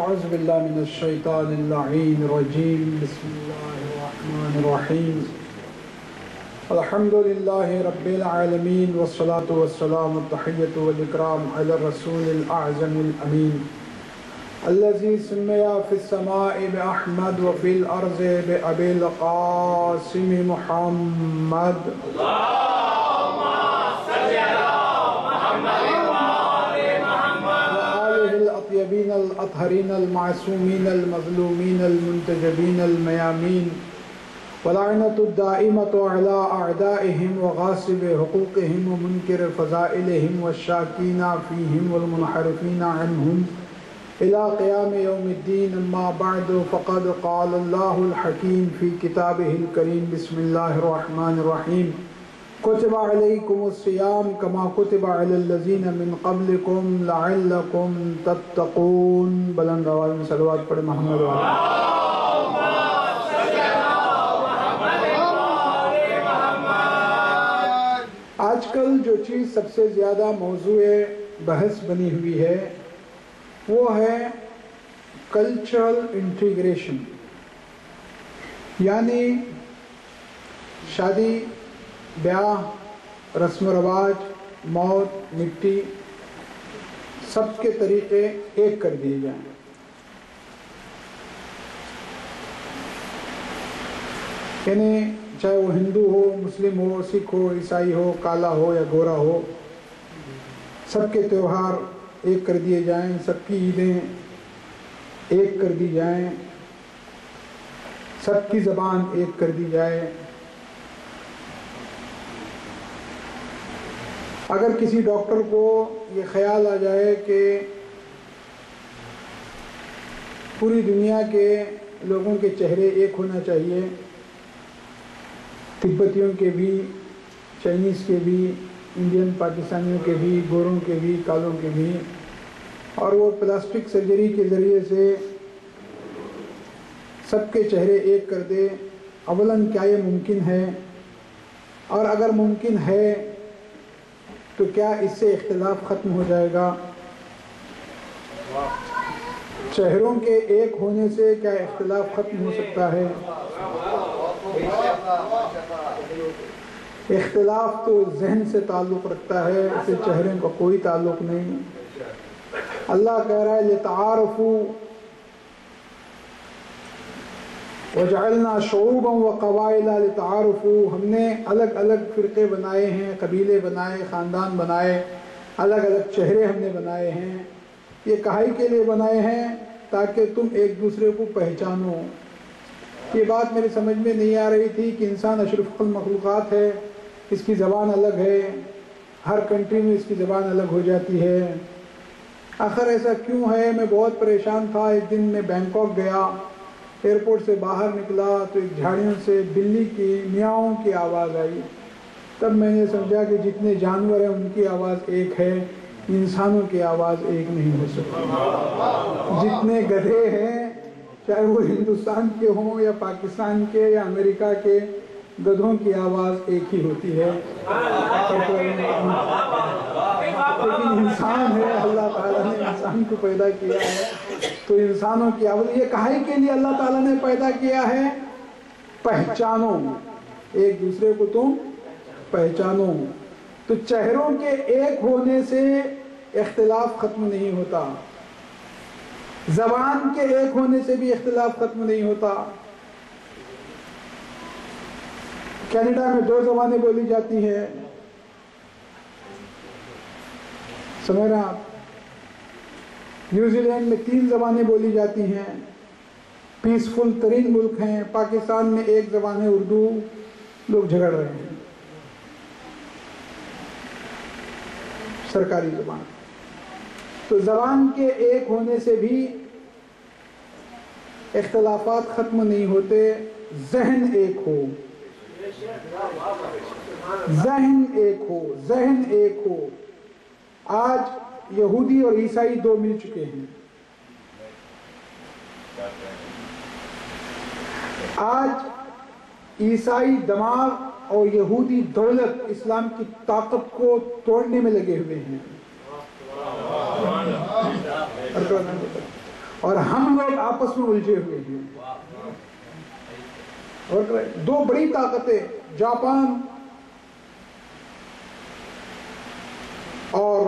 اعوذ باللہ من الشیطان اللعین الرجیم بسم اللہ الرحمن الرحیم الحمدللہ رب العالمین والصلاة والسلام التحیۃ والاکرام علی الرسول الاعظم الامین الذي سمي في السماء بأحمد وفي الأرض بأبي القاسم محمد اللهم صل على محمد وآل محمد وآله الأطيبين الأطهرين المعصومين المظلومين المنتجبين الميامين ولعنة الدائمة على أعدائهم وغاصب حقوقهم ومنكر فضائلهم والشاكين فيهم والمنحرفين عنهم إلى قيام يوم الدين. أما بعد فقد قال الله الحكيم في كتابه الكريم بسم الله الرحمن الرحيم كتب عليكم الصيام كما كتب على الذين من قبلكم لعلكم تتقون. بلند آواز میں صلوات پڑھیں محمد آج کل جو چیز سب سے زیادہ موضوع بحث بنی ہوئی ہے وہ ہے کلچرل انٹیگریشن، یعنی شادی، بیاہ، رسم و رواج، موت، مٹی، سب کے طریقے ایک کر دیے جائیں. یعنی چاہے وہ ہندو ہو، مسلم ہو، سکھ ہو، عیسائی ہو، کالا ہو یا گورا ہو، سب کے تہوار ایک کر دیے جائیں، سب کی عیدیں ایک کر دی جائیں، سب کی زبان ایک کر دی جائے. اگر کسی ڈاکٹر کو یہ خیال آ جائے کہ پوری دنیا کے لوگوں کے چہرے ایک ہونا چاہیے، تبتیوں کے بھی، چائنیز کے بھی، انڈین پاکستانیوں کے بھی، گوروں کے بھی، کالوں کے بھی، اور وہ پلاسٹک سرجری کے ذریعے سے سب کے چہرے ایک کر دے، اولاً کیا یہ ممکن ہے؟ اور اگر ممکن ہے تو کیا اس سے اختلاف ختم ہو جائے گا؟ چہروں کے ایک ہونے سے کیا اختلاف ختم ہو سکتا ہے؟ اختلاف تو ذہن سے تعلق رکھتا ہے، اسے چہرے کا کوئی تعلق نہیں. اللہ کہہ رہا ہے لِتَعَارَفُوا وَجَعَلْنَا شُعُوبًا وَقَبَائِلَ لِتَعَارَفُوا. ہم نے الگ الگ فرقے بنائے ہیں، قبیلے بنائے، خاندان بنائے، الگ الگ چہرے ہم نے بنائے ہیں. یہ کہائی کے لیے بنائے ہیں تاکہ تم ایک دوسرے کو پہچانو. یہ بات میری سمجھ میں نہیں آ رہی تھی کہ انسان اشرف المخلوقات ہے، اس کی زبان الگ ہے، ہر کنٹری میں اس کی زبان الگ ہو جاتی ہے. آخر ایسا کیوں ہے؟ میں بہت پریشان تھا. ایک دن میں بینکاک گیا، ایئرپورٹ سے باہر نکلا تو ایک جھاڑیوں سے بلی کی میاؤں کی آواز آئی. تب میں نے سمجھا کہ جتنے جانور ہیں ان کی آواز ایک ہے، انسانوں کی آواز ایک نہیں ہو سکتی. جتنے گدھے ہیں، چاہے وہ ہندوستان کے ہوں یا پاکستان کے یا امریکہ کے، گدھوں کی آواز ایک ہی ہوتی ہے. لیکن انسان ہے، اللہ تعالیٰ نے انسان کو پیدا کیا ہے تو انسانوں کی آواز یہ کہائی کے لیے اللہ تعالیٰ نے پیدا کیا ہے، پہچانو ایک دوسرے کو، تم پہچانو. تو چہروں کے ایک ہونے سے اختلاف ختم نہیں ہوتا، زبان کے ایک ہونے سے بھی اختلاف ختم نہیں ہوتا. کینیڈا میں 2 زبانیں بولی جاتی ہیں، سمجھ رہے آپ؟ نیوزی لینڈ میں 3 زبانیں بولی جاتی ہیں، پیسفل ترین ملک ہیں. پاکستان میں 1 زبان ہے اردو، لوگ جھگڑ رہے ہیں، سرکاری زبان. تو زبان کے ایک ہونے سے بھی اختلافات ختم نہیں ہوتے. ذہن ایک ہو، ذہن ایک ہو، ذہن ایک ہو. آج یہودی اور عیسائی 2 مل چکے ہیں. آج عیسائی دماغ اور یہودی دولت اسلام کی طاقت کو توڑنے میں لگے ہوئے ہیں. اور ہم لوگ آپس میں الجھے ہوئے ہیں. اور دو بڑی طاقتیں جاپان اور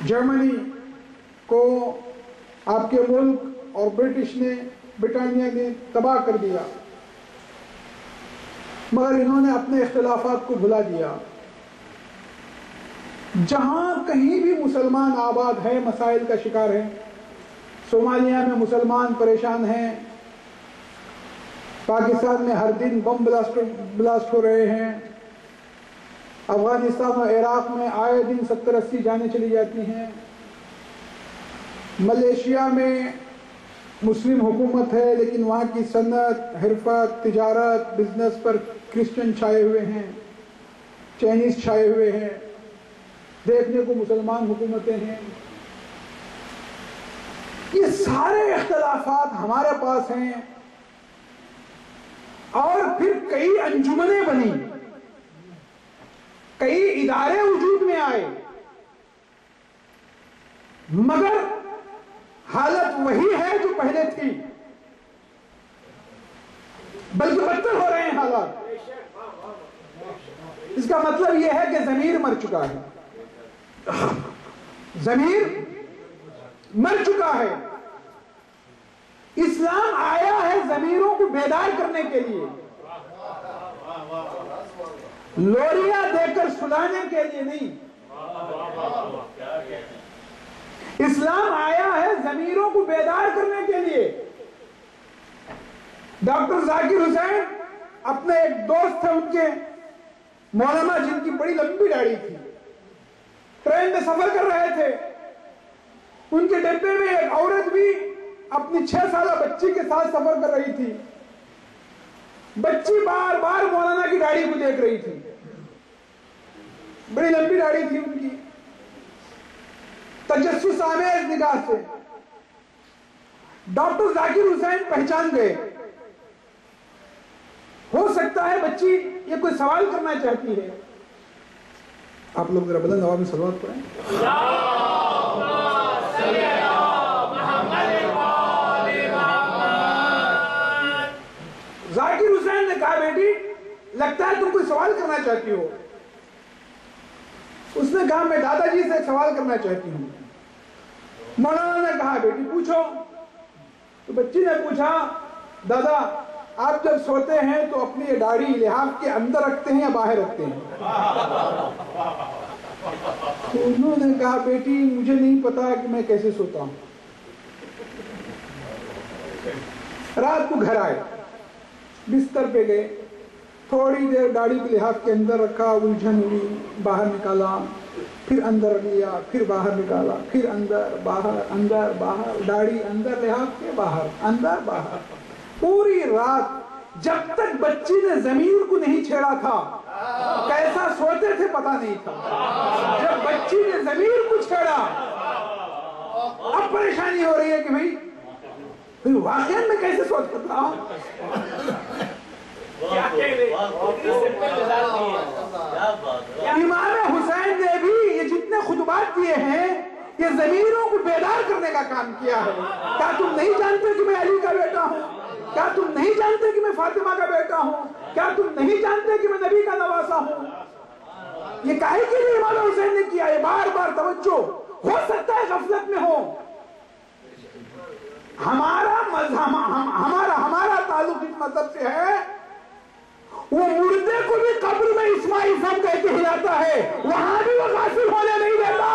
جرمنی کو آپ کے ملک اور برطانیہ نے تباہ کر دیا، مگر انہوں نے اپنے اختلافات کو بھلا دیا. جہاں کہیں بھی مسلمان آباد ہے مسائل کا شکار ہیں. صومالیہ میں مسلمان پریشان ہیں، پاکستان میں ہر دن بم بلاسٹ ہو رہے ہیں، افغانستان اور عراق میں آئے دن 70-80 جانیں چلی جاتی ہیں، ملیشیا میں مسلم حکومت ہے لیکن وہاں کی صنعت، حرفت، تجارت، بزنس پر کرسچن چھائے ہوئے ہیں، چائنیز چھائے ہوئے ہیں، دیکھنے کو مسلمان حکومتیں ہیں. یہ سارے اختلافات ہمارے پاس ہیں، اور پھر کئی انجمنیں بنی، کئی ادارے وجود میں آئے، مگر حالت وہی ہے جو پہلے تھی، بلکہ بدتر ہو رہے ہیں حالات. اس کا مطلب یہ ہے کہ ضمیر مر چکا ہے، ضمیر مر چکا ہے. اسلام آیا ہے ضمیروں کو بیدار کرنے کے لیے، لوریاں دے کر سلانے کے لیے نہیں. اسلام آیا ہے ضمیروں کو بیدار کرنے کے لیے. ڈاکٹر ذاکر حسین اپنے ایک دوست تھے ان کے مولانا، جن کی بڑی لمبی داڑھی تھی، ٹرین میں سفر کر رہے تھے. ان کے ڈبے میں ایک عورت بھی اپنی 6 سالہ بچی کے ساتھ سفر کر رہی تھی. بچی بار بار مولانا کی داڑھی کو دیکھ رہی تھی، بڑی لمبی داڑھی تھی ان کی، تجسس آمیز نگاہ سے. ڈاکٹر ذاکر حسین پہچان گئے، ہو سکتا ہے بچی یہ کوئی سوال کرنا چاہتی ہے. آپ لوگ ذرا بلند آواز میں صلوات پڑھیں. ذاکر حسین نے کہا بیٹی لگتا ہے تم کوئی سوال کرنا چاہتی ہو. اس نے کہا میں دادا جی سے ایک سوال کرنا چاہتی ہوں. مولانا نے کہا بیٹی پوچھو. تو بچی نے پوچھا دادا آپ جب سوتے ہیں تو اپنی یہ داڑھی لحاف کے اندر رکھتے ہیں یا باہر رکھتے ہیں؟ تو انہوں نے کہا بیٹی مجھے نہیں پتا کہ میں کیسے سوتا ہوں. رات کو گھر آئے، بستر پہ گئے، تھوڑی دیر داڑھی کے لحاف کے اندر رکھا، الجھن ہوئی، باہر نکالا، پھر اندر لیا، پھر باہر نکالا، پھر اندر باہر، داڑھی اندر لحاف کے باہر، اندر باہر، پوری رات. جب تک بچی نے ضمیر کو نہیں چھیڑا تھا کیسا سوتے تھے پتا نہیں تھا. جب بچی نے ضمیر کو چھیڑا اب پریشانی ہو رہی ہے کہ بھئی واقعی میں کیسے سوتا تھا. امام حسین نے بھی یہ جتنے خطبات دیے ہیں یہ ضمیروں کو بیدار کرنے کا کام کیا ہے. کیا تم نہیں جانتے کہ میں علی کا بیٹا ہوں؟ کیا تم نہیں جانتے کہ میں فاطمہ کا بیٹا ہوں؟ کیا تم نہیں جانتے کہ میں نبی کا نواسا ہوں؟ یہ کاہے کے لیے امام حسین نے کیا ہے؟ بار بار توجہ. ہو سکتا ہے غفلت میں ہو. ہمارا تعلق اس مذہب سے ہے، وہ مردے کو بھی قبر میں اسماعیل صاحب کہہ کے ہلاتا ہے، وہاں بھی وہ غافل ہونے نہیں دیتا.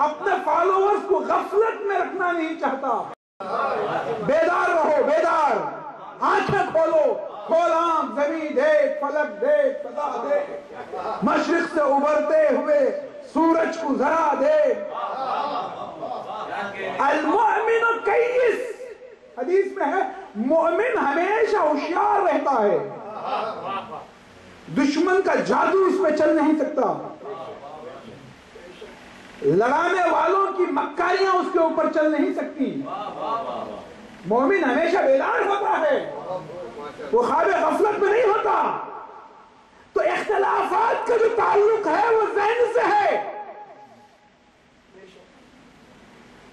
اپنے فالوورز کو غفلت میں رکھنا نہیں چاہتا. بیدار رہو، بیدار. آنکھیں کھولو، کھول آنکھ، زمین دیکھ، فلک دیکھ، فضا دیکھ، مشرق سے ابھرتے ہوئے سورج کو ذرا دیکھ. المؤمن کیس، حدیث میں ہے مومن ہمیشہ ہوشیار رہتا ہے، دشمن کا جادو اس میں چل نہیں سکتا. لڑانے والوں کی مکاریاں اس کے اوپر چل نہیں سکتی. مومن ہمیشہ بیدار ہوتا ہے، وہ خواب غفلت میں نہیں ہوتا. تو اختلافات کا جو تعلق ہے وہ ذہن سے ہے،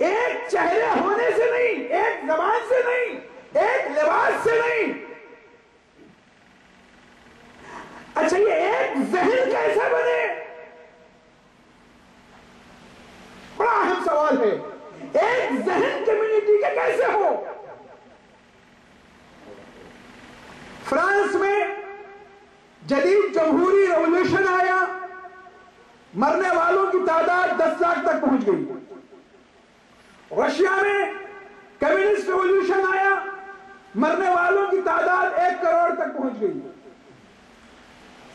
ایک چہرے ہونے سے نہیں، ایک زبان سے نہیں، ایک لباس سے نہیں. اچھا یہ ایک ذہن کیسے بنے؟ بڑا اہم سوال ہے. ایک ذہن کمیونٹی کے کیسے ہو؟ فرانس میں جدید جمہوری ریولوشن آیا، مرنے والوں کی تعداد 10 لاکھ تک پہنچ گئی. رشیا میں کمیونسٹ ریولوشن آیا، مرنے والوں کی تعداد 1 کروڑ تک پہنچ گئی.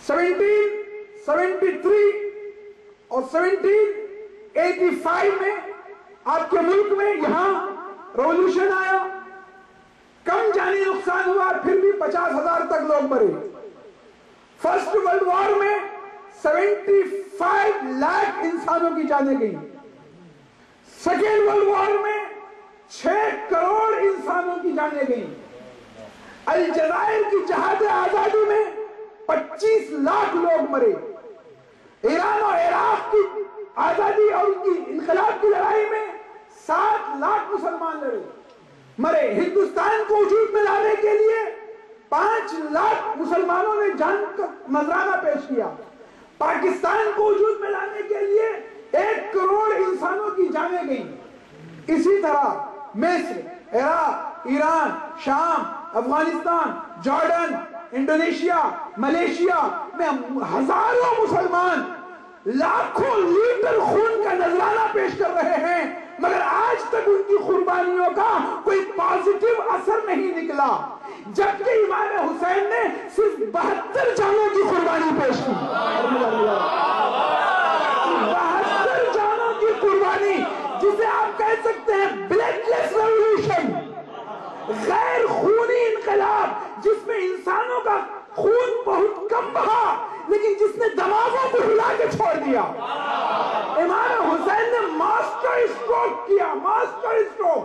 1773 اور 1785 میں آپ کے ملک میں یہاں ریولوشن آیا، کم جانی نقصان ہوا، پھر بھی 50,000 تک لوگ مرے. فرسٹ ورلڈ وار میں 75 لاکھ انسانوں کی جانیں گئیں. سیکنڈ ورلڈ وار میں 6 کروڑ انسانوں کی جانیں گئیں. الجزائر کی جہاد آزادی میں 25 لاکھ لوگ مرے. ایران اور عراق کی آزادی اور ان کی انقلاب کی لڑائی میں 7 لاکھ مسلمان مرے. ہندوستان کو وجود میں لانے کے لیے 5 لاکھ مسلمانوں نے جان کا نذرانہ پیش کیا. پاکستان کو وجود میں لانے کے لیے 1 کروڑ انسانوں کی جانیں گئیں. اسی طرح مصر، عراق، ایران، شام، افغانستان، جارڈن، انڈونیشیا، ملیشیا میں ہزاروں مسلمان لاکھوں لیٹر خون کا نذرانہ پیش کر رہے ہیں، مگر آج تک ان کی قربانیوں کا کوئی پازیٹیو اثر نہیں نکلا. جبکہ امام حسین نے صرف 72 جانوں کی قربانی پیش کی. 72 جانوں کی قربانی، جسے آپ کہہ سکتے ہیں بلڈ لیس ریولوشن، غیر خونی انقلاب، جس میں انسانوں کا خون بہت کم بہا لیکن جس نے دماغوں کو ہلا کے چھوڑ دیا. امام حسین نے ماسٹر اسٹروک کیا، ماسٹر اسٹروک.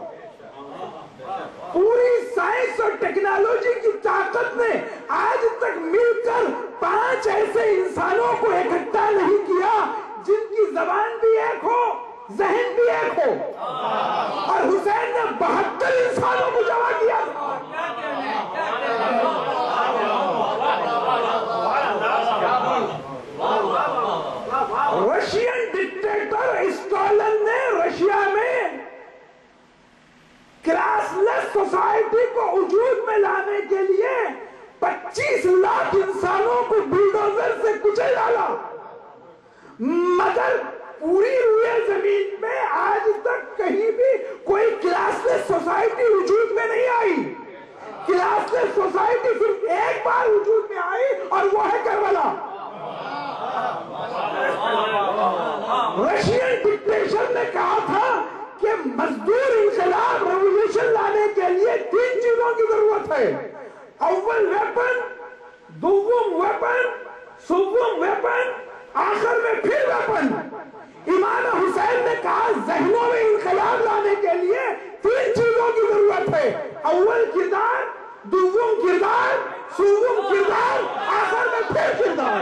پوری سائنس اور ٹیکنالوجی کی طاقت نے آج تک مل کر 5 ایسے انسانوں کو اکٹھا نہیں کیا جن کی زبان بھی ایک ہو، ذہن بھی ایک ہو. اور حسین نے 72 انسانوں کو جمع کیا. رشین ڈکٹیٹر اسٹالن نے رشیا میں کلاس لیس سوسائٹی کو وجود میں لانے کے لیے 25 لاکھ انسانوں کو بلڈوزر سے کچل ڈالا، مگر پوری روئے زمین میں آج تک کہیں بھی کوئی کلاس لیس سوسائٹی وجود میں نہیں آئی. کلاس لیس سوسائٹی صرف ایک بار وجود میں آئی اور وہ ہے کربلا. رشین ڈکٹیٹر نے کہا تھا کہ مزدور انقلاب ریولوشن لانے کے لیے 3 چیزوں کی ضرورت ہے. اول ویپن، دوم ویپن، سوم ویپن، آخر میں پھر ویپن. امام حسین نے کہا ذہنوں میں انقلاب لانے کے لیے 3 چیزوں کی ضرورت ہے. اول کردار، دوم کردار، سوم کردار، آخر میں پھر کردار.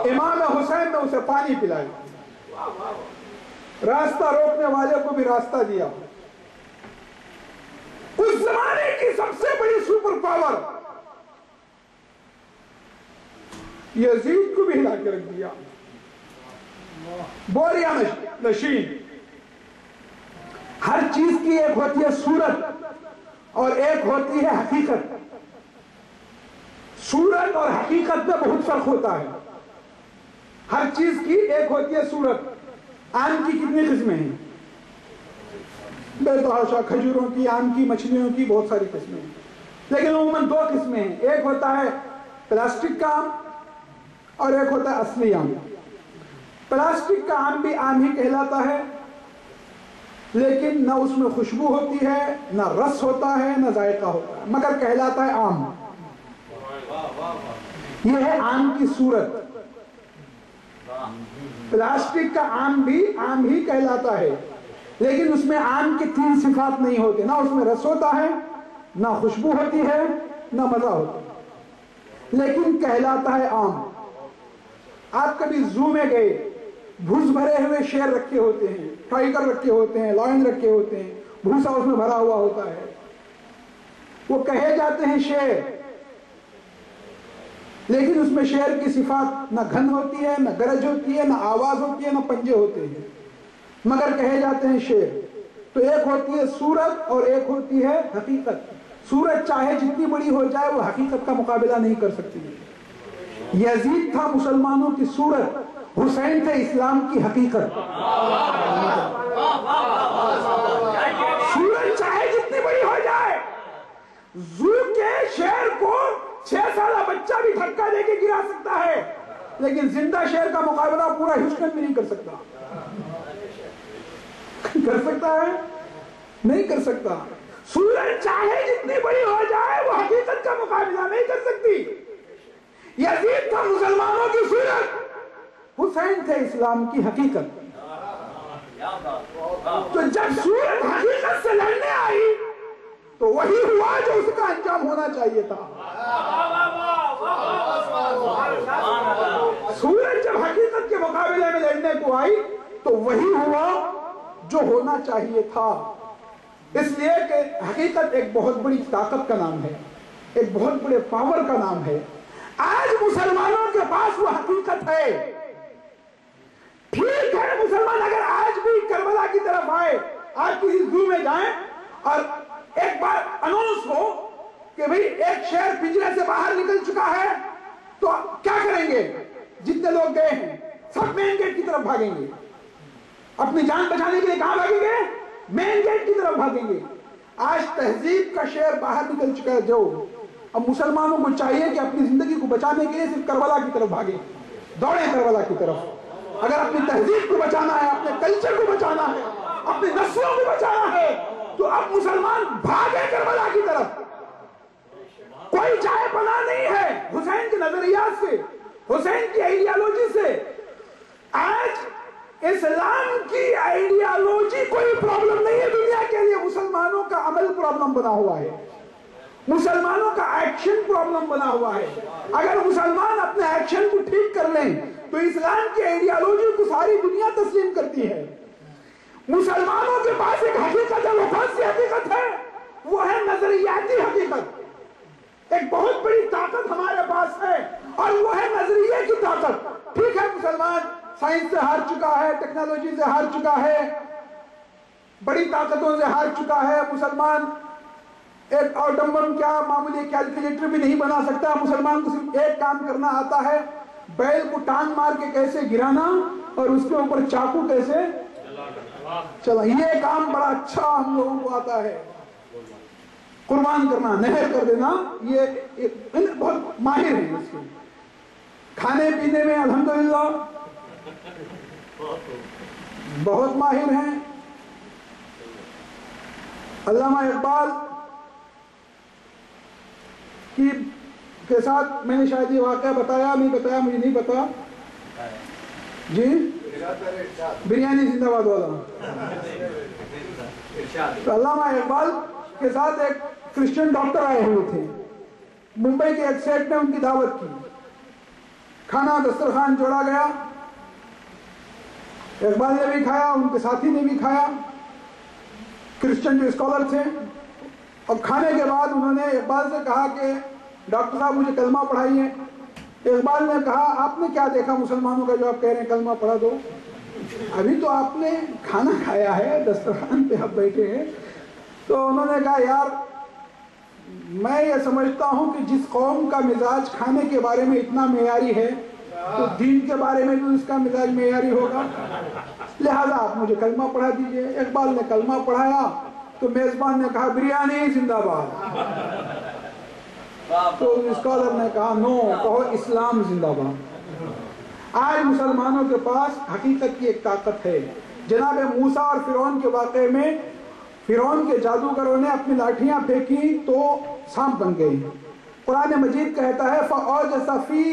امام حسین نے اسے پانی پلایا، راستہ روکنے والے کو بھی راستہ دیا. اس زمانے کی سب سے بڑی سپر پاور یزید کو بھی ہلا کے رکھ دیا. بوریا نشین. ہر چیز کی ایک ہوتی ہے صورت اور ایک ہوتی ہے حقیقت. صورت اور حقیقت میں بہت فرق ہوتا ہے. ہر چیز کی ایک ہوتی ہے صورت. آم کی کتنی قسمیں ہیں؟ بے تحاشا کھجوروں کی، آم کی، مچھلیوں کی، بہت ساری قسمیں ہیں. لیکن عموماً 2 قسمیں ہیں. ایک ہوتا ہے پلاسٹک کا آم اور ایک ہوتا ہے اصلی آم۔ پلاسٹک کا آم بھی آم ہی کہلاتا ہے، لیکن نہ اس میں خوشبو ہوتی ہے، نہ رس ہوتا ہے، نہ ذائقہ ہوتا ہے، مگر کہلاتا ہے آم۔ یہ ہے آم کی صورت۔ پلاسٹک کا آم بھی آم ہی کہلاتا ہے، لیکن اس میں آم کی 3 صفات نہیں ہوتی، نہ اس میں رس ہوتا ہے، نہ خوشبو ہوتی ہے، نہ مزہ ہوتا ہے، لیکن کہلاتا ہے آم۔ آپ کبھی زو میں گئے، بھوس بھرے ہوئے شیر رکھے ہوتے ہیں، ٹائیگر رکھے ہوتے ہیں، لائن رکھے ہوتے ہیں، بھوسا اس میں بھرا ہوا ہوتا ہے، وہ کہے جاتے ہیں شیر، لیکن اس میں شیر کی صفات نہ گھن ہوتی ہے، نہ گرج ہوتی ہے، نہ آواز ہوتی ہے، نہ پنجے ہوتے ہیں، مگر کہے جاتے ہیں شیر۔ تو ایک ہوتی ہے صورت اور ایک ہوتی ہے حقیقت۔ صورت چاہے جتنی بڑی ہو جائے وہ حقیقت کا مقابلہ نہیں کر سکتی۔ یزید تھا مسلمانوں کی صورت، حسین تھے اسلام کی حقیقت۔ صورت چاہے جتنی بڑی ہو جائے، زو کے شیر کو 6 سالہ بچہ بھی دھکا دے کے گرا سکتا ہے، لیکن زندہ شیر کا مقابلہ پورا ہیوسٹن بھی نہیں کر سکتا۔ کر سکتا ہے؟ نہیں کر سکتا۔ صورت چاہے جتنی بڑی ہو جائے وہ حقیقت کا مقابلہ نہیں کر سکتی۔ یزید تھا مسلمانوں کی صورت، حسین تھے اسلام کی حقیقت۔ تو جب صورت حقیقت سے لڑنے آئی تو وہی ہوا جو اس کا انجام ہونا چاہیے تھا۔ صورت جب حقیقت کے مقابلے میں لڑنے کو آئی تو وہی ہوا جو ہونا چاہیے تھا۔ اس لیے کہ حقیقت ایک بہت بڑی طاقت کا نام ہے، ایک بہت بڑے پاور کا نام ہے۔ آج مسلمانوں کے پاس وہ حقیقت ہے۔ ٹھیک ہے، مسلمان اگر آج بھی کربلا کی طرف آئے، آج کسی زو میں جائیں اور ایک بار انونس ہو کہ بھئی ایک شیر پنجرے سے باہر نکل چکا ہے، تو کیا کریں گے؟ جتنے لوگ گئے ہیں سب مین گیٹ کی طرف بھاگیں گے۔ اپنی جان بچانے کے لیے کہاں بھاگیں گے؟ مین گیٹ کی طرف بھاگیں گے۔ آج تہذیب کا شیر باہر نکل چکا ہے جو، اب مسلمانوں کو چاہیے کہ اپنی زندگی کو بچانے کے لیے صرف کربلا کی طرف بھاگیں، دوڑیں کربلا کی طرف۔ اگر اپنی تہذیب کو بچانا ہے، اپنے کلچر کو بچانا ہے، اپنی نسلوں کو بچانا ہے، تو اب مسلمان بھاگے کربلا کی طرف۔ کوئی جائے پناہ نہیں ہے حسین کے نظریات سے، حسین کی آئیڈیالوجی سے۔ آج اسلام کی آئیڈیالوجی کوئی پرابلم نہیں ہے دنیا کے لیے، مسلمانوں کا عمل پرابلم بنا ہوا ہے، مسلمانوں کا ایکشن پرابلم بنا ہوا ہے۔ اگر مسلمان اپنے ایکشن کو ٹھیک کر لیں تو اسلام کی آئیڈیالوجی کو ساری دنیا تسلیم کرتی ہے۔ مسلمانوں کے پاس ایک حقیقت ہے، وہ کون سی حقیقت ہے؟ وہ ہے نظریاتی حقیقت۔ ایک بہت بڑی طاقت ہمارے پاس ہے اور وہ ہے نظریے کی طاقت۔ ٹھیک ہے، مسلمان سائنس سے ہار چکا ہے، ٹیکنالوجی سے ہار چکا ہے، بڑی طاقتوں سے ہار چکا ہے۔ مسلمان ایک آٹم بم کیا معمولی کیلکولیٹر بھی نہیں بنا سکتا۔ مسلمان کو صرف ایک کام کرنا آتا ہے، بیل کو ٹانگ مار کے کیسے گرانا اور اس کے اوپر چاقو کیسے چلا، یہ کام بڑا اچھا ہم لوگوں کو آتا ہے۔ قربان کرنا، نہر کر دینا، یہ بہت ماہر ہیں اس کے۔ کھانے پینے میں الحمدللہ بہت ماہر ہیں۔ علامہ اقبال کے ساتھ میں نے شاید یہ واقعہ بتایا نہیں بتایا مجھے نہیں پتا جی، بریانی زندہ باد والا۔ تو علامہ اقبال کے ساتھ ایک کرسچن ڈاکٹر آئے ہوئے تھے، ممبئی کے ایک سیٹ نے ان کی دعوت کی، کھانا دسترخوان جوڑا گیا، اقبال نے بھی کھایا، ان کے ساتھی نے بھی کھایا، کرسچن جو اسکالر تھے۔ اور کھانے کے بعد انہوں نے اقبال سے کہا کہ ڈاکٹر صاحب مجھے کلمہ پڑھائیے۔ اقبال نے کہا آپ نے کیا دیکھا مسلمانوں کا جو آپ کہہ رہے ہیں کلمہ پڑھا دو؟ ابھی تو آپ نے کھانا کھایا ہے، دسترخوان پہ آپ بیٹھے ہیں۔ تو انہوں نے کہا یار میں یہ سمجھتا ہوں کہ جس قوم کا مزاج کھانے کے بارے میں اتنا معیاری ہے تو دین کے بارے میں بھی اس کا مزاج معیاری ہوگا، لہذا آپ مجھے کلمہ پڑھا دیجئے۔ اقبال نے کلمہ پڑھایا تو میزبان نے کہا بریانی زندہ باد، تو اسکالر نے کہا نو، کہو اسلام زندہ باد۔ آج مسلمانوں کے پاس حقیقت کی ایک طاقت ہے. جناب موسیٰ اور فرعون کے واقعے میں فرعون کے جادوگروں نے اپنی لاٹھیاں پھینکی تو سانپ بن گئی. قرآن مجید کہتا ہے فَأَوْجَسَ فِي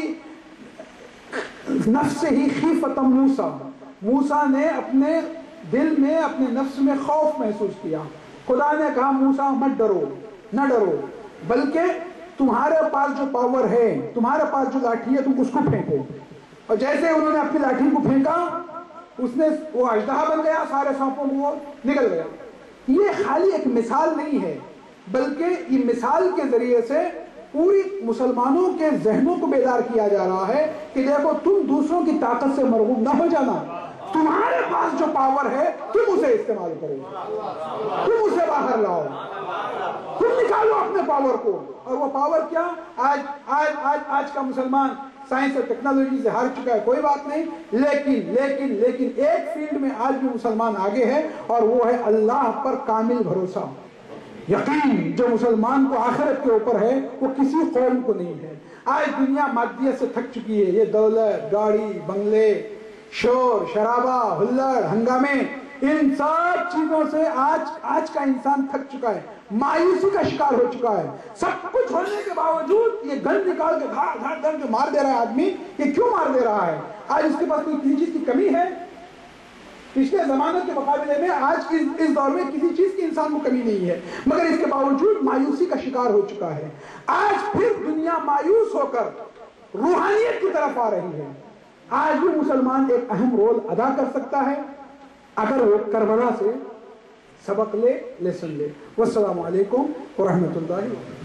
نَفْسِهِ خِیفَةً موسیٰ، موسیٰ نے اپنے دل میں اپنے نفس میں خوف محسوس کیا. خدا نے کہا موسیٰ مت ڈرو، نہ ڈرو، بلکہ تمہارے پاس جو پاور ہے، تمہارے پاس جو لاٹھی ہے، تم اس کو پھینکو. اور جیسے انہوں نے اپنی لاٹھی کو پھینکا، اس نے وہ اژدہا بن گیا، سارے سانپوں کو وہ نکل گیا. یہ خالی ایک مثال نہیں ہے، بلکہ یہ مثال کے ذریعے سے پوری مسلمانوں کے ذہنوں کو بیدار کیا جا رہا ہے کہ دیکھو تم دوسروں کی طاقت سے مرغوب نہ ہو جانا. تمہارے پاس جو پاور ہے تم اسے استعمال کرو، تم اسے باہر لاؤ، تم نکالو اپنے پاور کو. اور وہ پاور کیا؟ آج کا مسلمان سائنس اور ٹیکنالوجی سے ہار چکا ہے، کوئی بات نہیں، لیکن ایک فیلڈ میں آج بھی مسلمان آگے ہے، اور وہ ہے اللہ پر کامل بھروسہ. یقین جو مسلمان کو آخرت کے اوپر ہے وہ کسی قوم کو نہیں ہے. آج دنیا مادیت سے تھک چکی ہے. یہ دولت، گاڑی، بنگلے، شور شرابہ، ہلڑ ہنگامے، ان سب چیزوں سے آج کا انسان تھک چکا ہے، مایوسی کا شکار ہو چکا ہے. سب کچھ ہونے کے باوجود یہ گن نکال کے دھاڑ دھاڑ کر کے مار دے رہا ہے آدمی. یہ کیوں مار دے رہا ہے؟ آج اس کے پاس کوئی کسی چیز کی کمی ہے؟ پچھلے زمانے کے مقابلے میں آج اس دور میں کسی چیز کی انسان کو کمی نہیں ہے، مگر اس کے باوجود مایوسی کا شکار ہو چکا ہے. آج پھر دنیا مایوس ہو کر روحانیت کی طرف آ رہی ہے. آج بھی مسلمان ایک اہم رول ادا کر سکتا ہے اگر وہ کربلا سے سبق لے، لیسن لے. والسلام علیکم ورحمۃ اللہ وبرکاتہ.